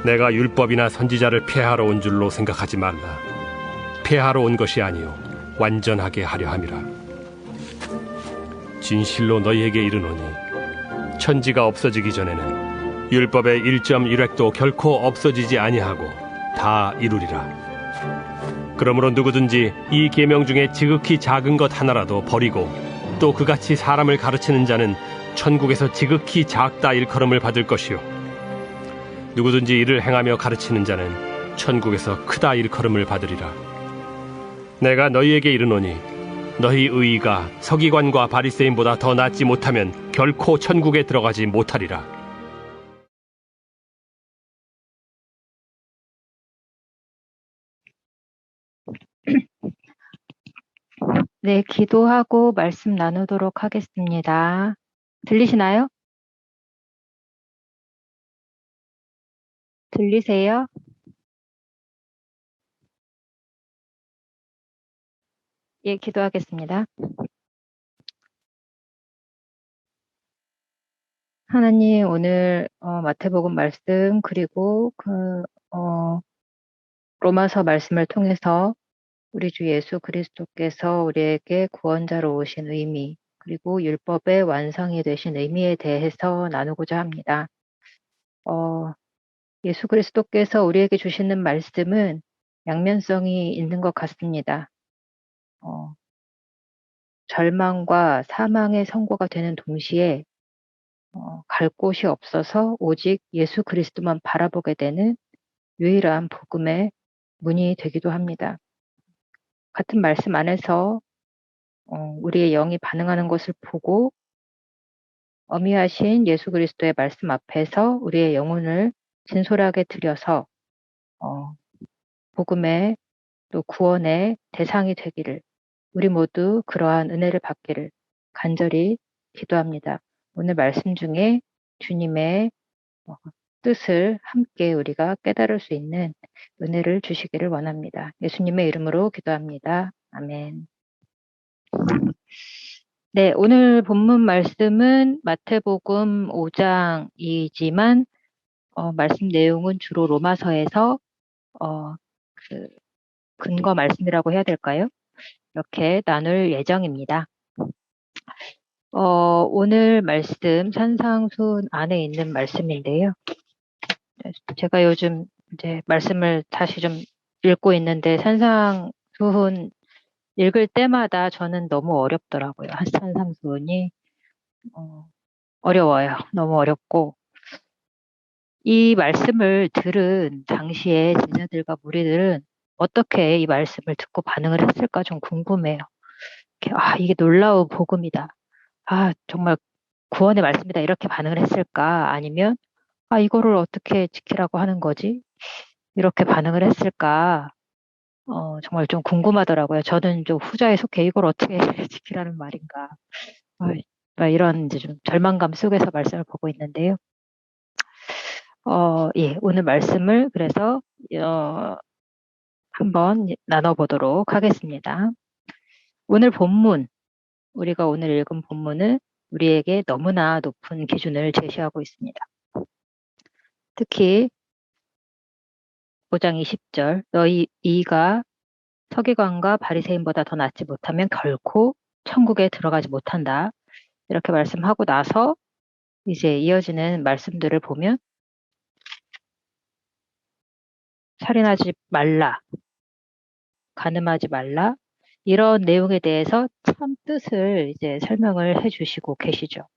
내가 율법이나 선지자를 폐하러 온 줄로 생각하지 말라. 폐하러 온 것이 아니요 완전하게 하려 함이라. 진실로 너희에게 이르노니 천지가 없어지기 전에는 율법의 1.1획도 결코 없어지지 아니하고 다 이루리라. 그러므로 누구든지 이 계명 중에 지극히 작은 것 하나라도 버리고 또 그같이 사람을 가르치는 자는 천국에서 지극히 작다 일컬음을 받을 것이요 누구든지 이를 행하며 가르치는 자는 천국에서 크다 일컬음을 받으리라. 내가 너희에게 이르노니 너희 의의가 서기관과 바리새인보다 더 낫지 못하면 결코 천국에 들어가지 못하리라. 네, 기도하고 말씀 나누도록 하겠습니다. 들리시나요? 들리세요? 예, 기도하겠습니다. 하나님, 오늘 마태복음 말씀 그리고 로마서 말씀을 통해서 우리 주 예수 그리스도께서 우리에게 구원자로 오신 의미, 그리고 율법의 완성이 되신 의미에 대해서 나누고자 합니다. 예수 그리스도께서 우리에게 주시는 말씀은 양면성이 있는 것 같습니다. 절망과 사망의 선고가 되는 동시에 갈 곳이 없어서 오직 예수 그리스도만 바라보게 되는 유일한 복음의 문이 되기도 합니다. 같은 말씀 안에서 우리의 영이 반응하는 것을 보고 어미하신 예수 그리스도의 말씀 앞에서 우리의 영혼을 진솔하게 드려서 복음의 또 구원의 대상이 되기를 우리 모두 그러한 은혜를 받기를 간절히 기도합니다. 오늘 말씀 중에 주님의 뜻을 함께 우리가 깨달을 수 있는 은혜를 주시기를 원합니다. 예수님의 이름으로 기도합니다. 아멘. 네, 오늘 본문 말씀은 마태복음 5장이지만 말씀 내용은 주로 로마서에서 그 근거 말씀이라고 해야 될까요? 이렇게 나눌 예정입니다. 오늘 말씀 산상순 안에 있는 말씀인데요. 제가 요즘 이제 말씀을 다시 좀 읽고 있는데 산상순 읽을 때마다 저는 너무 어렵더라고요. 산상순이 어려워요. 너무 어렵고 이 말씀을 들은 당시에 제자들과 무리들은 어떻게 이 말씀을 듣고 반응을 했을까 좀 궁금해요. 이게 놀라운 복음이다. 정말 구원의 말씀이다. 이렇게 반응을 했을까? 아니면 이거를 어떻게 지키라고 하는 거지? 이렇게 반응을 했을까? 정말 좀 궁금하더라고요. 저는 좀 후자에 속해 이걸 어떻게 지키라는 말인가? 이런 이제 좀 절망감 속에서 말씀을 보고 있는데요. 예, 오늘 말씀을 그래서 한번 나눠보도록 하겠습니다. 오늘 본문, 우리가 오늘 읽은 본문은 우리에게 너무나 높은 기준을 제시하고 있습니다. 특히 5장 20절 너희 이가 서기관과 바리새인보다 더 낫지 못하면 결코 천국에 들어가지 못한다. 이렇게 말씀하고 나서 이제 이어지는 말씀들을 보면 살인하지 말라, 간음하지 말라 이런 내용에 대해서 참 뜻을 이제 설명을 해주시고 계시죠.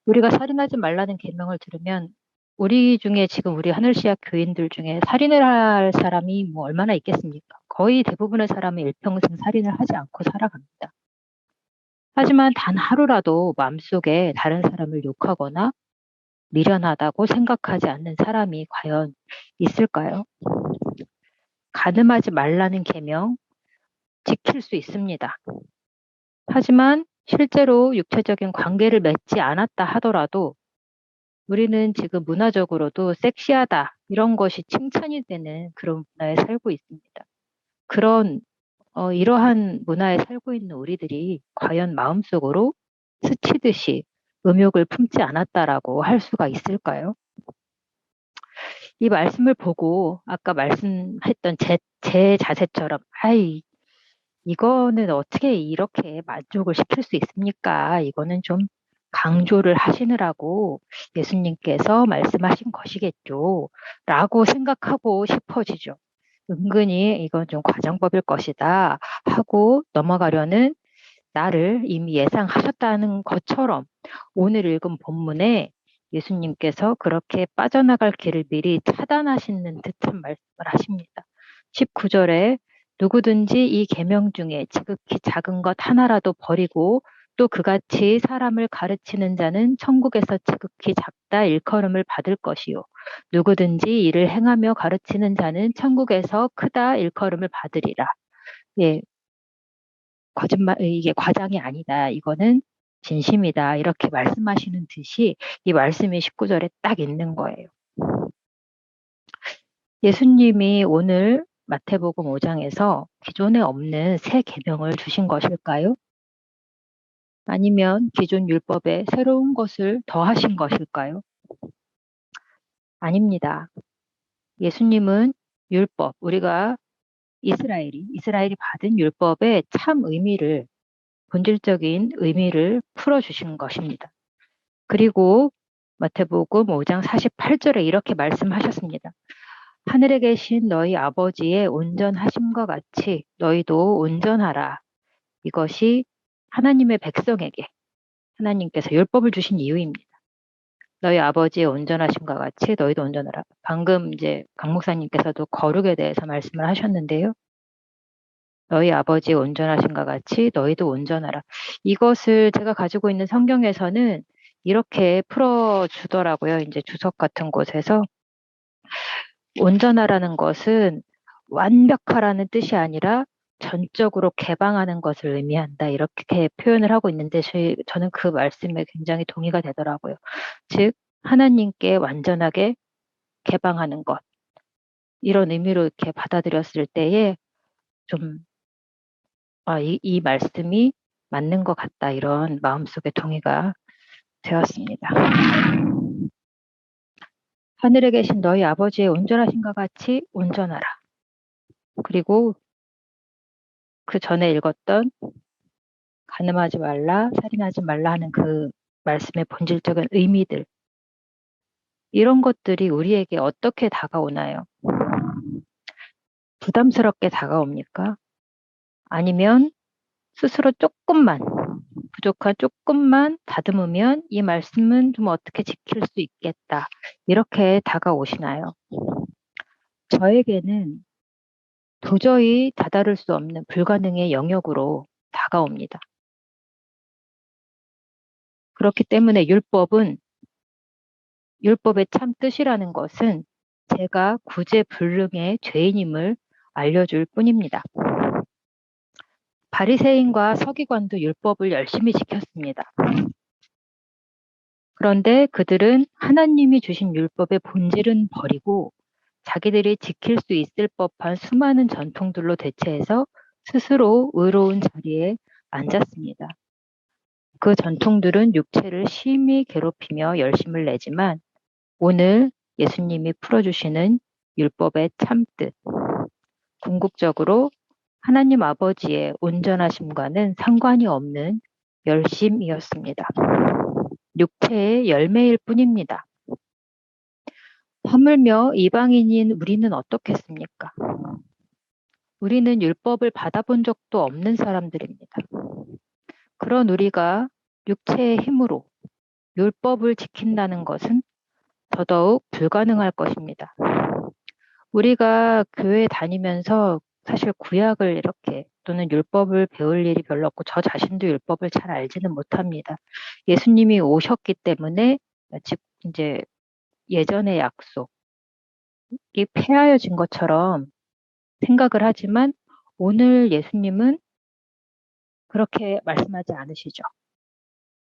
우리가 살인하지 말라는 계명을 들으면 우리 중에 지금 우리 하늘시학 교인들 중에 살인을 할 사람이 뭐 얼마나 있겠습니까? 거의 대부분의 사람은 일평생 살인을 하지 않고 살아갑니다. 하지만 단 하루라도 마음속에 다른 사람을 욕하거나 미련하다고 생각하지 않는 사람이 과연 있을까요? 간음하지 말라는 계명 지킬 수 있습니다. 하지만 실제로 육체적인 관계를 맺지 않았다 하더라도 우리는 지금 문화적으로도 섹시하다 이런 것이 칭찬이 되는 그런 문화에 살고 있습니다. 이러한 문화에 살고 있는 우리들이 과연 마음속으로 스치듯이 음욕을 품지 않았다라고 할 수가 있을까요? 이 말씀을 보고 아까 말씀했던 제 자세처럼 아이 이거는 어떻게 이렇게 만족을 시킬 수 있습니까? 이거는 좀 강조를 하시느라고 예수님께서 말씀하신 것이겠죠. 라고 생각하고 싶어지죠. 은근히 이건 좀 과장법일 것이다 하고 넘어가려는 나를 이미 예상하셨다는 것처럼 오늘 읽은 본문에 예수님께서 그렇게 빠져나갈 길을 미리 차단하시는 듯한 말씀을 하십니다. 19절에 누구든지 이 계명 중에 지극히 작은 것 하나라도 버리고 또 그같이 사람을 가르치는 자는 천국에서 지극히 작다 일컬음을 받을 것이요. 누구든지 이를 행하며 가르치는 자는 천국에서 크다 일컬음을 받으리라. 예, 거짓말, 이게 과장이 아니다. 이거는 진심이다. 이렇게 말씀하시는 듯이 이 말씀이 19절에 딱 있는 거예요. 예수님이 오늘 마태복음 5장에서 기존에 없는 새 계명을 주신 것일까요? 아니면 기존 율법에 새로운 것을 더하신 것일까요? 아닙니다. 예수님은 율법, 우리가 이스라엘이 받은 율법의 참 의미를, 본질적인 의미를 풀어주신 것입니다. 그리고 마태복음 5장 48절에 이렇게 말씀하셨습니다. 하늘에 계신 너희 아버지의 온전하심과 같이 너희도 온전하라. 이것이 하나님의 백성에게 하나님께서 율법을 주신 이유입니다. 너희 아버지의 온전하심과 같이 너희도 온전하라. 방금 이제 강 목사님께서도 거룩에 대해서 말씀을 하셨는데요. 너희 아버지의 온전하심과 같이 너희도 온전하라. 이것을 제가 가지고 있는 성경에서는 이렇게 풀어주더라고요. 이제 주석 같은 곳에서 온전하라는 것은 완벽하라는 뜻이 아니라 전적으로 개방하는 것을 의미한다. 이렇게 표현을 하고 있는데 저는 그 말씀에 굉장히 동의가 되더라고요. 즉 하나님께 완전하게 개방하는 것. 이런 의미로 이렇게 받아들였을 때에 좀 이 말씀이 맞는 것 같다. 이런 마음속에 동의가 되었습니다. 하늘에 계신 너희 아버지의 온전하심과 같이 온전하라. 그리고 그 전에 읽었던 간음하지 말라, 살인하지 말라 하는 그 말씀의 본질적인 의미들. 이런 것들이 우리에게 어떻게 다가오나요? 부담스럽게 다가옵니까? 아니면 스스로 부족한 조금만 다듬으면 이 말씀은 좀 어떻게 지킬 수 있겠다. 이렇게 다가오시나요? 저에게는 도저히 다다를 수 없는 불가능의 영역으로 다가옵니다. 그렇기 때문에 율법의 참 뜻이라는 것은 제가 구제불능의 죄인임을 알려줄 뿐입니다. 바리새인과 서기관도 율법을 열심히 지켰습니다. 그런데 그들은 하나님이 주신 율법의 본질은 버리고 자기들이 지킬 수 있을 법한 수많은 전통들로 대체해서 스스로 의로운 자리에 앉았습니다. 그 전통들은 육체를 심히 괴롭히며 열심을 내지만 오늘 예수님이 풀어주시는 율법의 참뜻, 궁극적으로 하나님 아버지의 온전하심과는 상관이 없는 열심이었습니다. 육체의 열매일 뿐입니다. 하물며 이방인인 우리는 어떻겠습니까? 우리는 율법을 받아본 적도 없는 사람들입니다. 그런 우리가 육체의 힘으로 율법을 지킨다는 것은 더더욱 불가능할 것입니다. 우리가 교회 다니면서 사실 구약을 이렇게 또는 율법을 배울 일이 별로 없고 저 자신도 율법을 잘 알지는 못합니다. 예수님이 오셨기 때문에 이제 예전의 약속이 폐하여진 것처럼 생각을 하지만 오늘 예수님은 그렇게 말씀하지 않으시죠.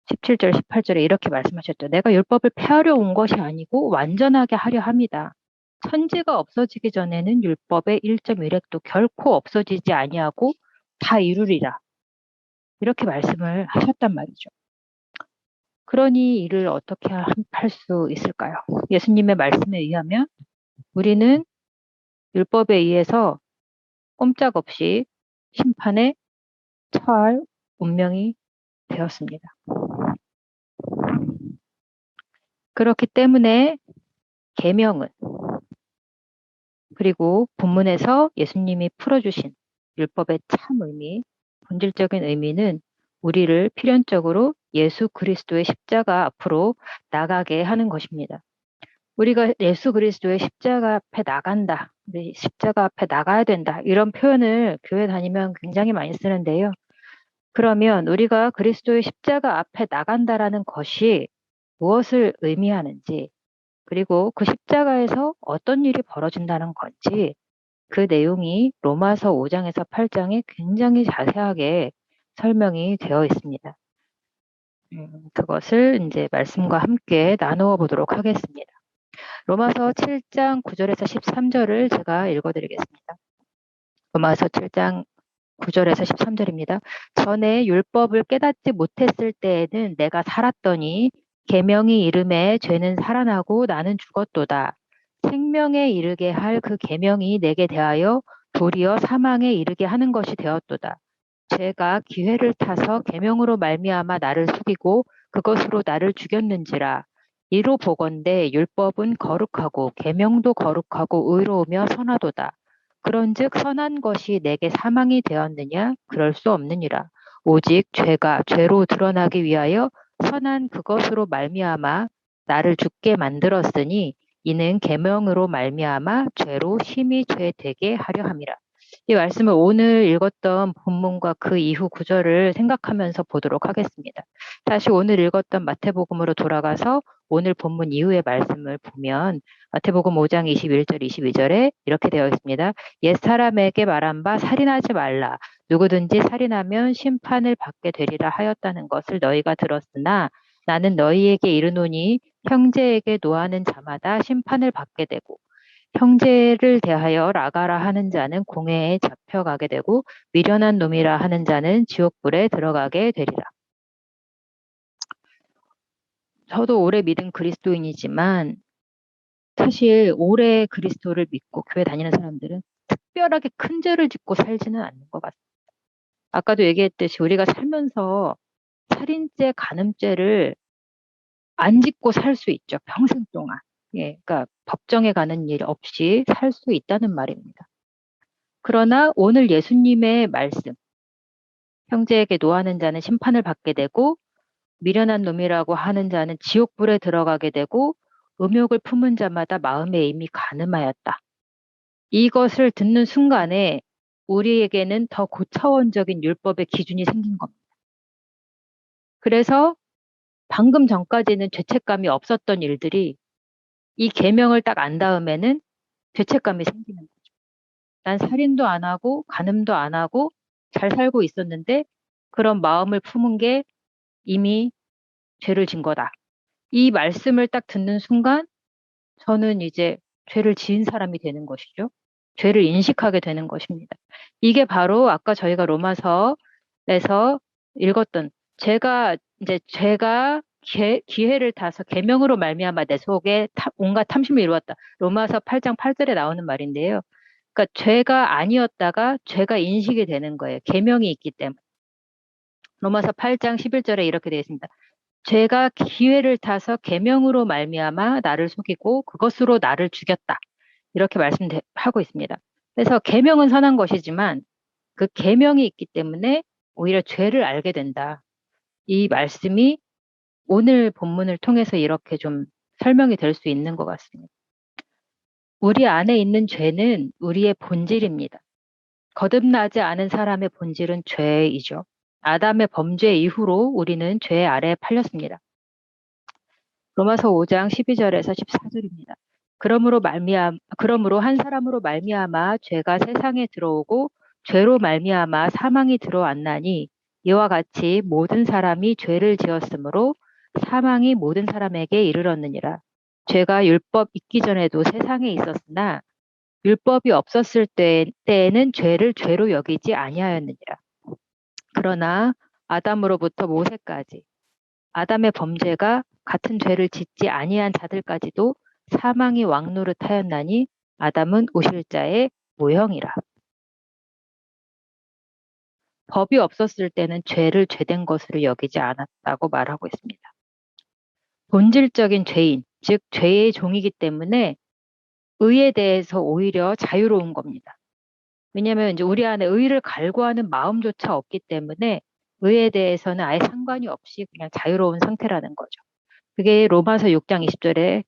17절, 18절에 이렇게 말씀하셨죠. 내가 율법을 폐하려 온 것이 아니고 완전하게 하려 합니다. 천지가 없어지기 전에는 율법의 1.1획도 결코 없어지지 아니하고 다 이루리라. 이렇게 말씀을 하셨단 말이죠. 그러니 이를 어떻게 할 수 있을까요? 예수님의 말씀에 의하면 우리는 율법에 의해서 꼼짝없이 심판에 처할 운명이 되었습니다. 그렇기 때문에 계명은, 그리고 본문에서 예수님이 풀어주신 율법의 참 의미, 본질적인 의미는 우리를 필연적으로 예수 그리스도의 십자가 앞으로 나가게 하는 것입니다. 우리가 예수 그리스도의 십자가 앞에 나간다, 우리 십자가 앞에 나가야 된다, 이런 표현을 교회 다니면 굉장히 많이 쓰는데요. 그러면 우리가 그리스도의 십자가 앞에 나간다라는 것이 무엇을 의미하는지, 그리고 그 십자가에서 어떤 일이 벌어진다는 건지, 그 내용이 로마서 5장에서 8장에 굉장히 자세하게 설명이 되어 있습니다. 그것을 이제 말씀과 함께 나누어 보도록 하겠습니다. 로마서 7장 9절에서 13절을 제가 읽어드리겠습니다. 로마서 7장 9절에서 13절입니다. 전에 율법을 깨닫지 못했을 때에는 내가 살았더니 계명이 이름에 죄는 살아나고 나는 죽었도다. 생명에 이르게 할 그 계명이 내게 대하여 도리어 사망에 이르게 하는 것이 되었도다. 죄가 기회를 타서 계명으로 말미암아 나를 속이고 그것으로 나를 죽였는지라. 이로 보건대 율법은 거룩하고 계명도 거룩하고 의로우며 선하도다. 그런즉 선한 것이 내게 사망이 되었느냐? 그럴 수 없느니라. 오직 죄가 죄로 드러나기 위하여 선한 그것으로 말미암아 나를 죽게 만들었으니 이는 계명으로 말미암아 죄로 심히 죄되게 하려 함이라. 이 말씀을 오늘 읽었던 본문과 그 이후 구절을 생각하면서 보도록 하겠습니다. 다시 오늘 읽었던 마태복음으로 돌아가서 오늘 본문 이후의 말씀을 보면 마태복음 5장 21절 22절에 이렇게 되어 있습니다. 옛사람에게 말한 바 살인하지 말라. 누구든지 살인하면 심판을 받게 되리라 하였다는 것을 너희가 들었으나 나는 너희에게 이르노니 형제에게 노하는 자마다 심판을 받게 되고 형제를 대하여 라가라 하는 자는 공회에 잡혀가게 되고 미련한 놈이라 하는 자는 지옥불에 들어가게 되리라. 저도 오래 믿은 그리스도인이지만 사실 오래 그리스도를 믿고 교회 다니는 사람들은 특별하게 큰 죄를 짓고 살지는 않는 것 같습니다. 아까도 얘기했듯이 우리가 살면서 살인죄, 간음죄를 안 짓고 살 수 있죠. 평생 동안. 예, 그러니까 법정에 가는 일 없이 살 수 있다는 말입니다. 그러나 오늘 예수님의 말씀, 형제에게 노하는 자는 심판을 받게 되고 미련한 놈이라고 하는 자는 지옥불에 들어가게 되고 음욕을 품은 자마다 마음에 이미 간음하였다. 이것을 듣는 순간에 우리에게는 더 고차원적인 율법의 기준이 생긴 겁니다. 그래서 방금 전까지는 죄책감이 없었던 일들이 이 계명을 딱 안 다음에는 죄책감이 생기는 거죠. 난 살인도 안 하고 간음도 안 하고 잘 살고 있었는데 그런 마음을 품은 게 이미 죄를 진 거다. 이 말씀을 딱 듣는 순간 저는 이제 죄를 지은 사람이 되는 것이죠. 죄를 인식하게 되는 것입니다. 이게 바로 아까 저희가 로마서에서 읽었던 제가 기회를 타서 계명으로 말미암아 내 속에 온갖 탐심을 이루었다. 로마서 8장 8절에 나오는 말인데요. 그러니까 죄가 아니었다가 죄가 인식이 되는 거예요. 계명이 있기 때문에. 로마서 8장 11절에 이렇게 되어 있습니다. 죄가 기회를 타서 계명으로 말미암아 나를 속이고 그것으로 나를 죽였다. 이렇게 말씀하고 있습니다. 그래서 계명은 선한 것이지만 그 계명이 있기 때문에 오히려 죄를 알게 된다. 이 말씀이 오늘 본문을 통해서 이렇게 좀 설명이 될 수 있는 것 같습니다. 우리 안에 있는 죄는 우리의 본질입니다. 거듭나지 않은 사람의 본질은 죄이죠. 아담의 범죄 이후로 우리는 죄 아래에 팔렸습니다. 로마서 5장 12절에서 14절입니다. 그러므로 한 사람으로 말미암아 죄가 세상에 들어오고 죄로 말미암아 사망이 들어왔나니 이와 같이 모든 사람이 죄를 지었으므로 사망이 모든 사람에게 이르렀느니라. 죄가 율법 있기 전에도 세상에 있었으나 율법이 없었을 때에는 죄를 죄로 여기지 아니하였느니라. 그러나 아담으로부터 모세까지 아담의 범죄가 같은 죄를 짓지 아니한 자들까지도 사망이 왕노릇하였나니 아담은 오실자의 모형이라. 법이 없었을 때는 죄를 죄된 것으로 여기지 않았다고 말하고 있습니다. 본질적인 죄인, 즉 죄의 종이기 때문에 의에 대해서 오히려 자유로운 겁니다. 왜냐하면 이제 우리 안에 의를 갈구하는 마음조차 없기 때문에 의에 대해서는 아예 상관이 없이 그냥 자유로운 상태라는 거죠. 그게 로마서 6장 20절에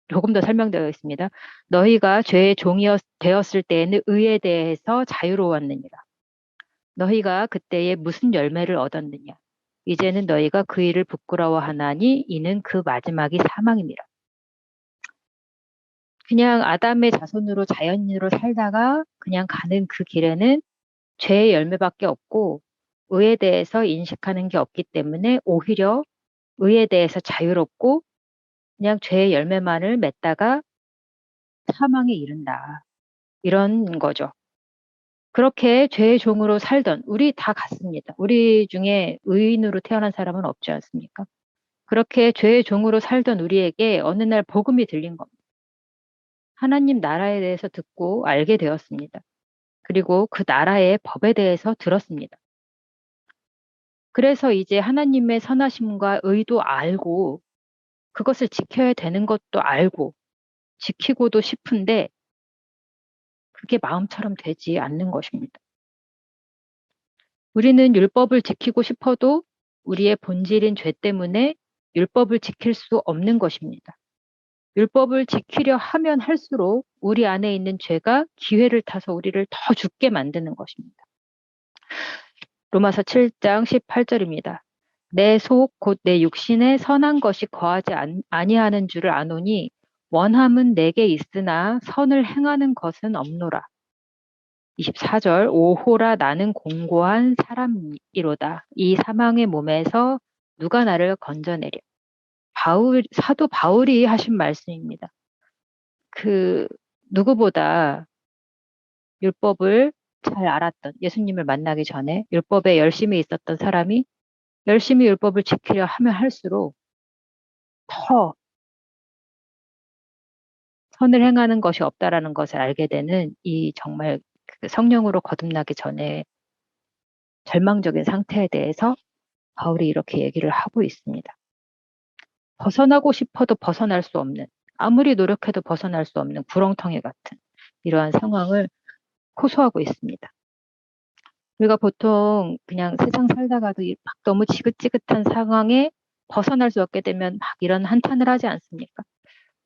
조금 더 설명되어 있습니다. 너희가 죄의 종이 되었을 때에는 의에 대해서 자유로웠느니라. 너희가 그때에 무슨 열매를 얻었느냐. 이제는 너희가 그 일을 부끄러워하나니 이는 그 마지막이 사망이니라. 그냥 아담의 자손으로 자연인으로 살다가 그냥 가는 그 길에는 죄의 열매밖에 없고 의에 대해서 인식하는 게 없기 때문에 오히려 의에 대해서 자유롭고 그냥 죄의 열매만을 맺다가 사망에 이른다. 이런 거죠. 그렇게 죄의 종으로 살던 우리 다 같습니다. 우리 중에 의인으로 태어난 사람은 없지 않습니까? 그렇게 죄의 종으로 살던 우리에게 어느 날 복음이 들린 겁니다. 하나님 나라에 대해서 듣고 알게 되었습니다. 그리고 그 나라의 법에 대해서 들었습니다. 그래서 이제 하나님의 선하심과 의도 알고 그것을 지켜야 되는 것도 알고 지키고도 싶은데 그게 마음처럼 되지 않는 것입니다. 우리는 율법을 지키고 싶어도 우리의 본질인 죄 때문에 율법을 지킬 수 없는 것입니다. 율법을 지키려 하면 할수록 우리 안에 있는 죄가 기회를 타서 우리를 더 죽게 만드는 것입니다. 로마서 7장 18절입니다. 내 속 곧 내 육신에 선한 것이 거하지 아니하는 줄을 아노니 원함은 내게 있으나 선을 행하는 것은 없노라. 24절 오호라 나는 공고한 사람이로다. 이 사망의 몸에서 누가 나를 건져내려. 사도 바울이 하신 말씀입니다. 그 누구보다 율법을 잘 알았던 예수님을 만나기 전에 율법에 열심히 있었던 사람이 열심히 율법을 지키려 하면 할수록 더 선을 행하는 것이 없다라는 것을 알게 되는 이 정말 그 성령으로 거듭나기 전에 절망적인 상태에 대해서 바울이 이렇게 얘기를 하고 있습니다. 벗어나고 싶어도 벗어날 수 없는, 아무리 노력해도 벗어날 수 없는 구렁텅이 같은 이러한 상황을 호소하고 있습니다. 우리가 보통 그냥 세상 살다가도 막 너무 지긋지긋한 상황에 벗어날 수 없게 되면 막 이런 한탄을 하지 않습니까?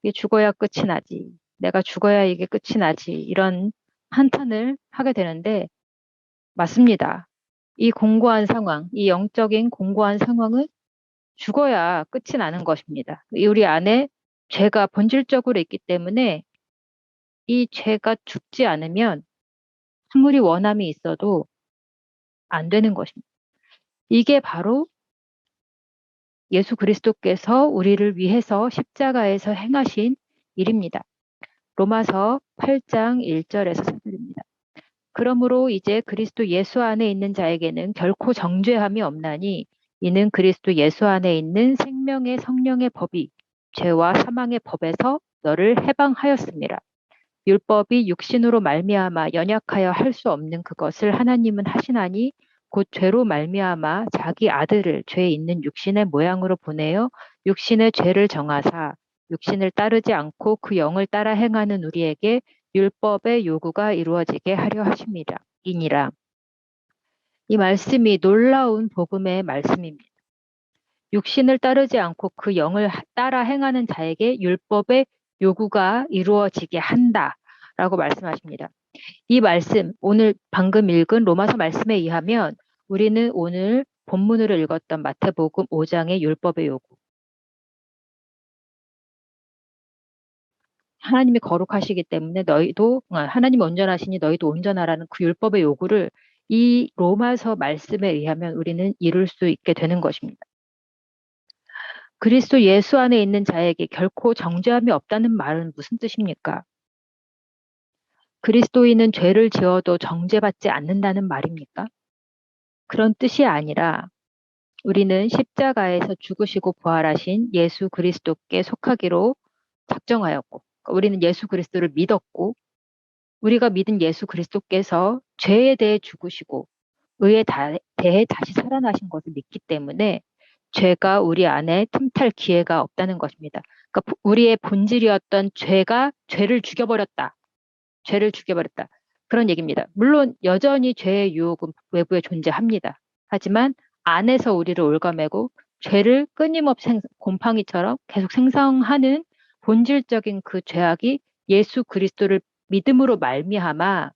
이게 죽어야 끝이 나지. 내가 죽어야 이게 끝이 나지. 이런 한탄을 하게 되는데 맞습니다. 이 공고한 상황, 이 영적인 공고한 상황은 죽어야 끝이 나는 것입니다. 우리 안에 죄가 본질적으로 있기 때문에 이 죄가 죽지 않으면 아무리 원함이 있어도 안 되는 것입니다. 이게 바로 예수 그리스도께서 우리를 위해서 십자가에서 행하신 일입니다. 로마서 8장 1절에서 4절입니다. 그러므로 이제 그리스도 예수 안에 있는 자에게는 결코 정죄함이 없나니 이는 그리스도 예수 안에 있는 생명의 성령의 법이 죄와 사망의 법에서 너를 해방하였습니다. 율법이 육신으로 말미암아 연약하여 할 수 없는 그것을 하나님은 하시나니 곧 죄로 말미암아 자기 아들을 죄 있는 육신의 모양으로 보내어 육신의 죄를 정하사 육신을 따르지 않고 그 영을 따라 행하는 우리에게 율법의 요구가 이루어지게 하려 하십니다. 이니라. 이 말씀이 놀라운 복음의 말씀입니다. 육신을 따르지 않고 그 영을 따라 행하는 자에게 율법의 요구가 이루어지게 한다라고 말씀하십니다. 이 말씀, 오늘 방금 읽은 로마서 말씀에 의하면 우리는 오늘 본문으로 읽었던 마태복음 5장의 율법의 요구. 하나님이 거룩하시기 때문에 하나님이 온전하시니 너희도 온전하라는 그 율법의 요구를 이 로마서 말씀에 의하면 우리는 이룰 수 있게 되는 것입니다. 그리스도 예수 안에 있는 자에게 결코 정죄함이 없다는 말은 무슨 뜻입니까? 그리스도인은 죄를 지어도 정죄받지 않는다는 말입니까? 그런 뜻이 아니라 우리는 십자가에서 죽으시고 부활하신 예수 그리스도께 속하기로 작정하였고, 우리는 예수 그리스도를 믿었고, 우리가 믿은 예수 그리스도께서 죄에 대해 죽으시고 의에 대해 다시 살아나신 것을 믿기 때문에 죄가 우리 안에 틈탈 기회가 없다는 것입니다. 그러니까 우리의 본질이었던 죄가 죄를 죽여버렸다. 죄를 죽여버렸다. 그런 얘기입니다. 물론 여전히 죄의 유혹은 외부에 존재합니다. 하지만 안에서 우리를 올가매고 죄를 끊임없이 곰팡이처럼 계속 생성하는 본질적인 그 죄악이 예수 그리스도를 믿음으로 말미암아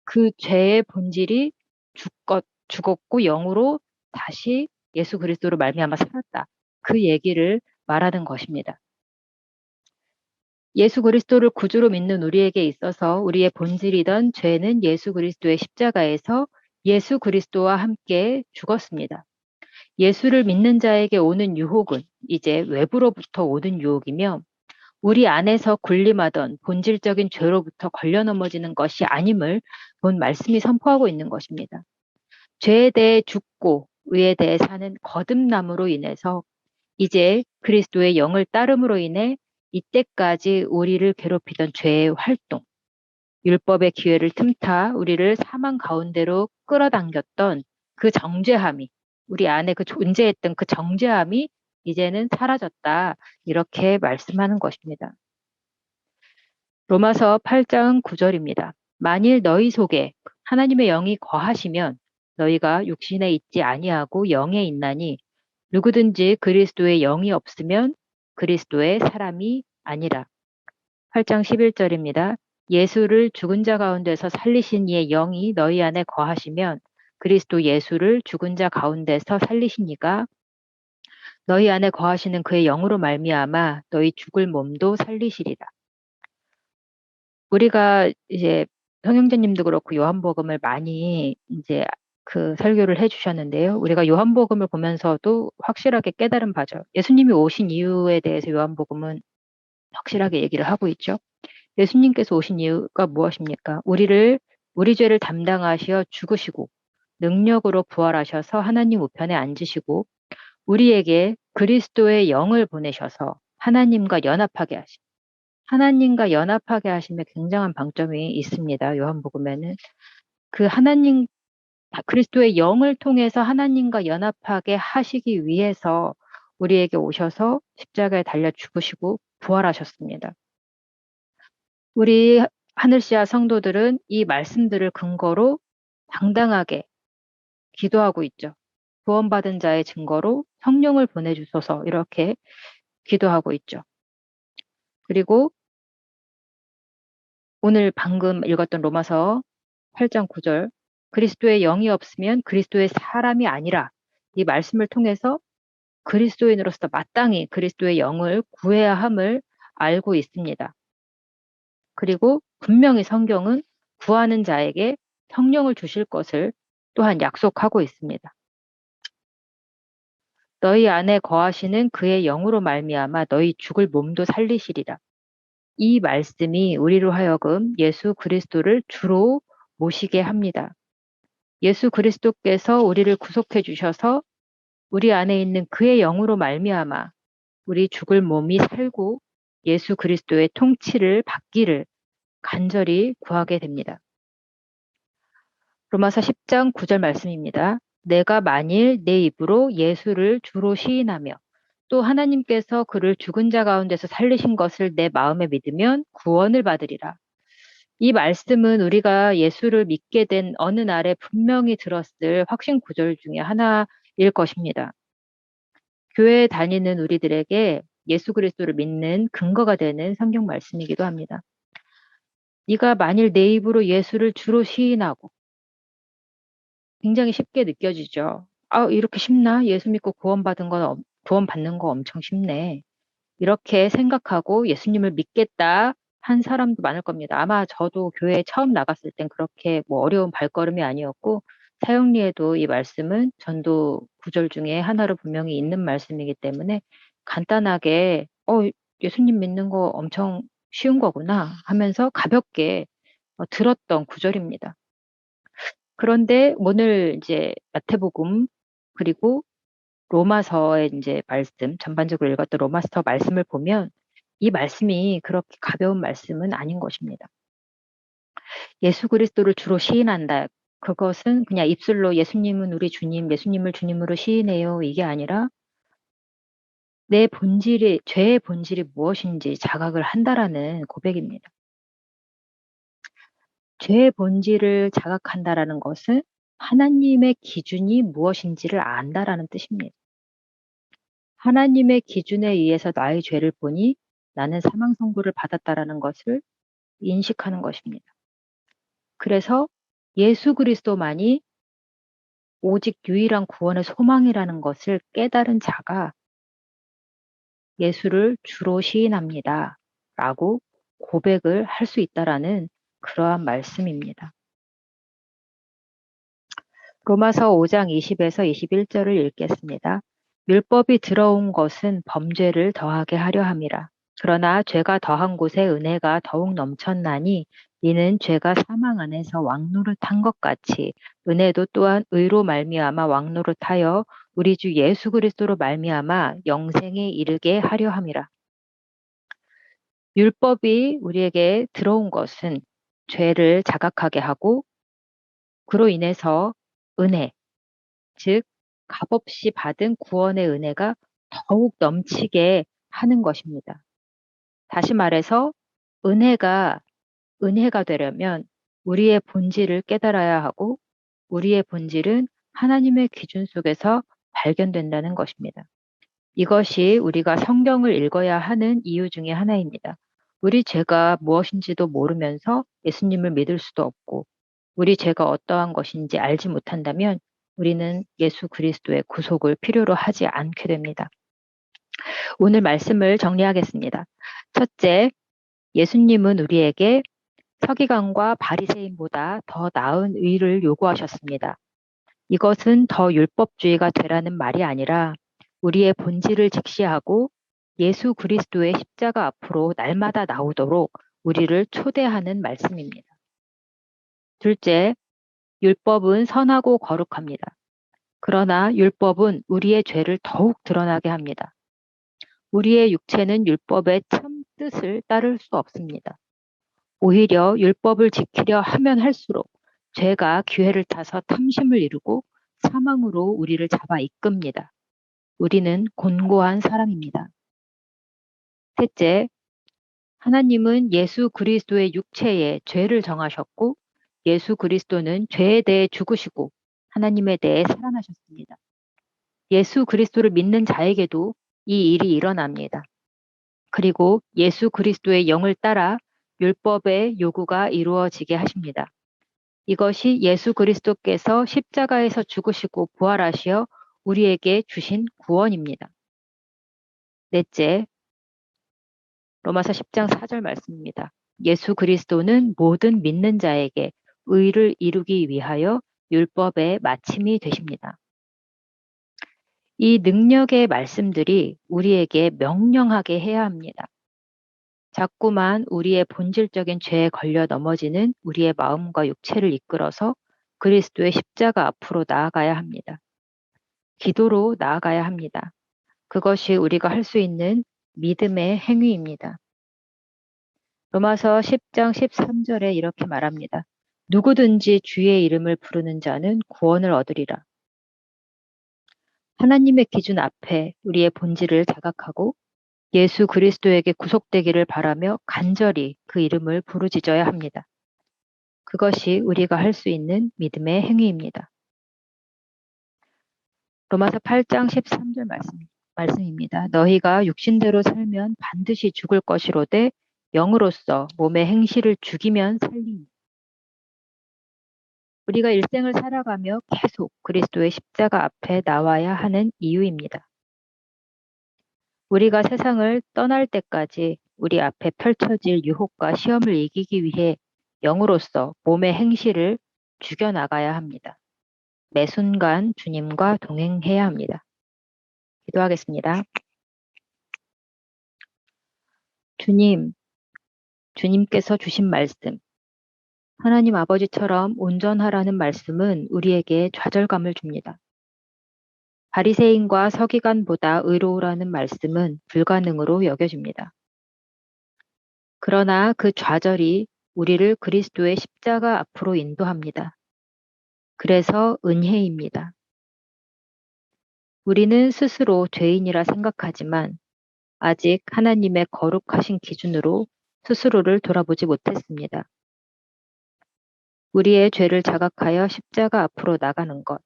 그 죄의 본질이 죽었고 영으로 다시 예수 그리스도로 말미암아 살았다. 그 얘기를 말하는 것입니다. 예수 그리스도를 구주로 믿는 우리에게 있어서 우리의 본질이던 죄는 예수 그리스도의 십자가에서 예수 그리스도와 함께 죽었습니다. 예수를 믿는 자에게 오는 유혹은 이제 외부로부터 오는 유혹이며 우리 안에서 군림하던 본질적인 죄로부터 걸려 넘어지는 것이 아님을 본 말씀이 선포하고 있는 것입니다. 죄에 대해 죽고 의에 대해 사는 거듭남으로 인해서 이제 그리스도의 영을 따름으로 인해 이때까지 우리를 괴롭히던 죄의 활동, 율법의 기회를 틈타 우리를 사망 가운데로 끌어당겼던 그 정죄함이 우리 안에 그 존재했던 그 정죄함이 이제는 사라졌다. 이렇게 말씀하는 것입니다. 로마서 8장 9절입니다. 만일 너희 속에 하나님의 영이 거하시면 너희가 육신에 있지 아니하고 영에 있나니 누구든지 그리스도의 영이 없으면 그리스도의 사람이 아니라. 8장 11절입니다. 예수를 죽은 자 가운데서 살리신 이의 영이 너희 안에 거하시면 그리스도 예수를 죽은 자 가운데서 살리신 이가 너희 안에 거하시는 그의 영으로 말미암아 너희 죽을 몸도 살리시리라. 우리가 이제 성형제님도 그렇고 요한복음을 많이 이제 그 설교를 해주셨는데요. 우리가 요한복음을 보면서도 확실하게 깨달은 바죠. 예수님이 오신 이유에 대해서 요한복음은 확실하게 얘기를 하고 있죠. 예수님께서 오신 이유가 무엇입니까? 우리 죄를 담당하시어 죽으시고 능력으로 부활하셔서 하나님 우편에 앉으시고 우리에게 그리스도의 영을 보내셔서 하나님과 연합하게 하심에 굉장한 방점이 있습니다. 요한복음에는 그 그리스도의 영을 통해서 하나님과 연합하게 하시기 위해서 우리에게 오셔서 십자가에 달려 죽으시고 부활하셨습니다. 우리 하늘시아 성도들은 이 말씀들을 근거로 당당하게 기도하고 있죠. 구원받은 자의 증거로 성령을 보내주소서 이렇게 기도하고 있죠. 그리고 오늘 방금 읽었던 로마서 8장 9절 그리스도의 영이 없으면 그리스도의 사람이 아니라 이 말씀을 통해서 그리스도인으로서 마땅히 그리스도의 영을 구해야 함을 알고 있습니다. 그리고 분명히 성경은 구하는 자에게 성령을 주실 것을 또한 약속하고 있습니다. 너희 안에 거하시는 그의 영으로 말미암아 너희 죽을 몸도 살리시리라. 이 말씀이 우리로 하여금 예수 그리스도를 주로 모시게 합니다. 예수 그리스도께서 우리를 구속해 주셔서 우리 안에 있는 그의 영으로 말미암아 우리 죽을 몸이 살고 예수 그리스도의 통치를 받기를 간절히 구하게 됩니다. 로마서 10장 9절 말씀입니다. 내가 만일 내 입으로 예수를 주로 시인하며 또 하나님께서 그를 죽은 자 가운데서 살리신 것을 내 마음에 믿으면 구원을 받으리라. 이 말씀은 우리가 예수를 믿게 된 어느 날에 분명히 들었을 확신 구절 중에 하나일 것입니다. 교회에 다니는 우리들에게 예수 그리스도를 믿는 근거가 되는 성경 말씀이기도 합니다. 네가 만일 내 입으로 예수를 주로 시인하고 굉장히 쉽게 느껴지죠. 이렇게 쉽나? 예수 믿고 구원받는 거 엄청 쉽네. 이렇게 생각하고 예수님을 믿겠다 한 사람도 많을 겁니다. 아마 저도 교회에 처음 나갔을 땐 그렇게 뭐 어려운 발걸음이 아니었고 사형리에도 이 말씀은 전도 구절 중에 하나로 분명히 있는 말씀이기 때문에 간단하게 예수님 믿는 거 엄청 쉬운 거구나 하면서 가볍게 들었던 구절입니다. 그런데 오늘 이제 마태복음 그리고 로마서의 이제 말씀, 전반적으로 읽었던 로마서 말씀을 보면 이 말씀이 그렇게 가벼운 말씀은 아닌 것입니다. 예수 그리스도를 주로 시인한다. 그것은 그냥 입술로 예수님은 우리 주님, 예수님을 주님으로 시인해요. 이게 아니라 내 본질이, 죄의 본질이 무엇인지 자각을 한다라는 고백입니다. 죄의 본질을 자각한다라는 것은 하나님의 기준이 무엇인지를 안다라는 뜻입니다. 하나님의 기준에 의해서 나의 죄를 보니 나는 사망 선고를 받았다라는 것을 인식하는 것입니다. 그래서 예수 그리스도만이 오직 유일한 구원의 소망이라는 것을 깨달은 자가 예수를 주로 시인합니다. 라고 고백을 할 수 있다라는 그러한 말씀입니다. 로마서 5장 20에서 21절을 읽겠습니다. 율법이 들어온 것은 범죄를 더하게 하려 함이라. 그러나 죄가 더한 곳에 은혜가 더욱 넘쳤나니 이는 죄가 사망 안에서 왕노릇한 것 같이 은혜도 또한 의로 말미암아 왕노릇하여 우리 주 예수 그리스도로 말미암아 영생에 이르게 하려 함이라. 율법이 우리에게 들어온 것은 죄를 자각하게 하고 그로 인해서 은혜, 즉 값없이 받은 구원의 은혜가 더욱 넘치게 하는 것입니다. 다시 말해서 은혜가 되려면 우리의 본질을 깨달아야 하고 우리의 본질은 하나님의 기준 속에서 발견된다는 것입니다. 이것이 우리가 성경을 읽어야 하는 이유 중에 하나입니다. 우리 죄가 무엇인지도 모르면서 예수님을 믿을 수도 없고 우리 죄가 어떠한 것인지 알지 못한다면 우리는 예수 그리스도의 구속을 필요로 하지 않게 됩니다. 오늘 말씀을 정리하겠습니다. 첫째, 예수님은 우리에게 서기관과 바리새인보다 더 나은 의를 요구하셨습니다. 이것은 더 율법주의가 되라는 말이 아니라 우리의 본질을 직시하고 예수 그리스도의 십자가 앞으로 날마다 나오도록 우리를 초대하는 말씀입니다. 둘째, 율법은 선하고 거룩합니다. 그러나 율법은 우리의 죄를 더욱 드러나게 합니다. 우리의 육체는 율법의 참 뜻을 따를 수 없습니다. 오히려 율법을 지키려 하면 할수록 죄가 기회를 타서 탐심을 이루고 사망으로 우리를 잡아 이끕니다. 우리는 곤고한 사람입니다. 셋째, 하나님은 예수 그리스도의 육체에 죄를 정하셨고 예수 그리스도는 죄에 대해 죽으시고 하나님에 대해 살아나셨습니다. 예수 그리스도를 믿는 자에게도 이 일이 일어납니다. 그리고 예수 그리스도의 영을 따라 율법의 요구가 이루어지게 하십니다. 이것이 예수 그리스도께서 십자가에서 죽으시고 부활하시어 우리에게 주신 구원입니다. 넷째, 로마서 10장 4절 말씀입니다. 예수 그리스도는 모든 믿는 자에게 의를 이루기 위하여 율법의 마침이 되십니다. 이 능력의 말씀들이 우리에게 명령하게 해야 합니다. 자꾸만 우리의 본질적인 죄에 걸려 넘어지는 우리의 마음과 육체를 이끌어서 그리스도의 십자가 앞으로 나아가야 합니다. 기도로 나아가야 합니다. 그것이 우리가 할 수 있는 믿음의 행위입니다. 로마서 10장 13절에 이렇게 말합니다. 누구든지 주의 이름을 부르는 자는 구원을 얻으리라. 하나님의 기준 앞에 우리의 본질을 자각하고 예수 그리스도에게 구속되기를 바라며 간절히 그 이름을 부르짖어야 합니다. 그것이 우리가 할 수 있는 믿음의 행위입니다. 로마서 8장 13절 말씀입니다. 너희가 육신대로 살면 반드시 죽을 것이로되 영으로서 몸의 행실을 죽이면 살리니. 우리가 일생을 살아가며 계속 그리스도의 십자가 앞에 나와야 하는 이유입니다. 우리가 세상을 떠날 때까지 우리 앞에 펼쳐질 유혹과 시험을 이기기 위해 영으로서 몸의 행실을 죽여나가야 합니다. 매 순간 주님과 동행해야 합니다. 기도하겠습니다. 주님께서 주신 말씀, 하나님 아버지처럼 온전하라는 말씀은 우리에게 좌절감을 줍니다. 바리새인과 서기관보다 의로우라는 말씀은 불가능으로 여겨집니다. 그러나 그 좌절이 우리를 그리스도의 십자가 앞으로 인도합니다. 그래서 은혜입니다. 우리는 스스로 죄인이라 생각하지만 아직 하나님의 거룩하신 기준으로 스스로를 돌아보지 못했습니다. 우리의 죄를 자각하여 십자가 앞으로 나가는 것,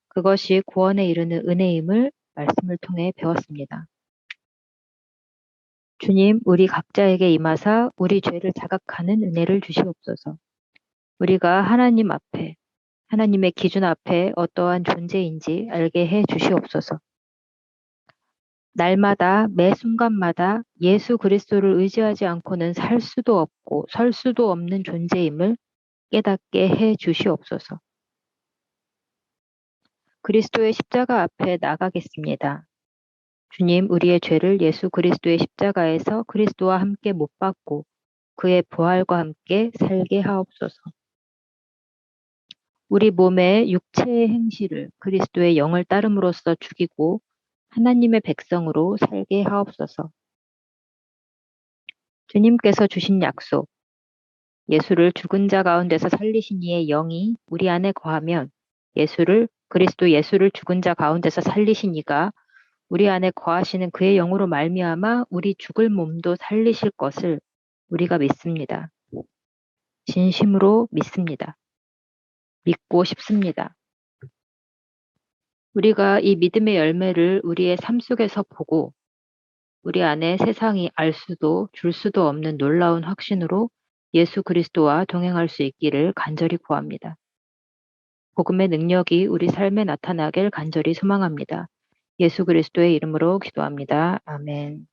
그것이 구원에 이르는 은혜임을 말씀을 통해 배웠습니다. 주님, 우리 각자에게 임하사 우리 죄를 자각하는 은혜를 주시옵소서. 우리가 하나님 앞에, 하나님의 기준 앞에 어떠한 존재인지 알게 해 주시옵소서. 날마다 매 순간마다 예수 그리스도를 의지하지 않고는 살 수도 없고 설 수도 없는 존재임을 깨닫게 해 주시옵소서. 그리스도의 십자가 앞에 나가겠습니다. 주님, 우리의 죄를 예수 그리스도의 십자가에서 그리스도와 함께 못 박고 그의 부활과 함께 살게 하옵소서. 우리 몸의 육체의 행실을 그리스도의 영을 따름으로써 죽이고 하나님의 백성으로 살게 하옵소서. 주님께서 주신 약속, 예수를 죽은 자 가운데서 살리신 이의 영이 우리 안에 거하면 그리스도 예수를 죽은 자 가운데서 살리신 이가 우리 안에 거하시는 그의 영으로 말미암아 우리 죽을 몸도 살리실 것을 우리가 믿습니다. 진심으로 믿습니다. 믿고 싶습니다. 우리가 이 믿음의 열매를 우리의 삶 속에서 보고 우리 안에 세상이 알 수도 줄 수도 없는 놀라운 확신으로 예수 그리스도와 동행할 수 있기를 간절히 구합니다. 복음의 능력이 우리 삶에 나타나길 간절히 소망합니다. 예수 그리스도의 이름으로 기도합니다. 아멘.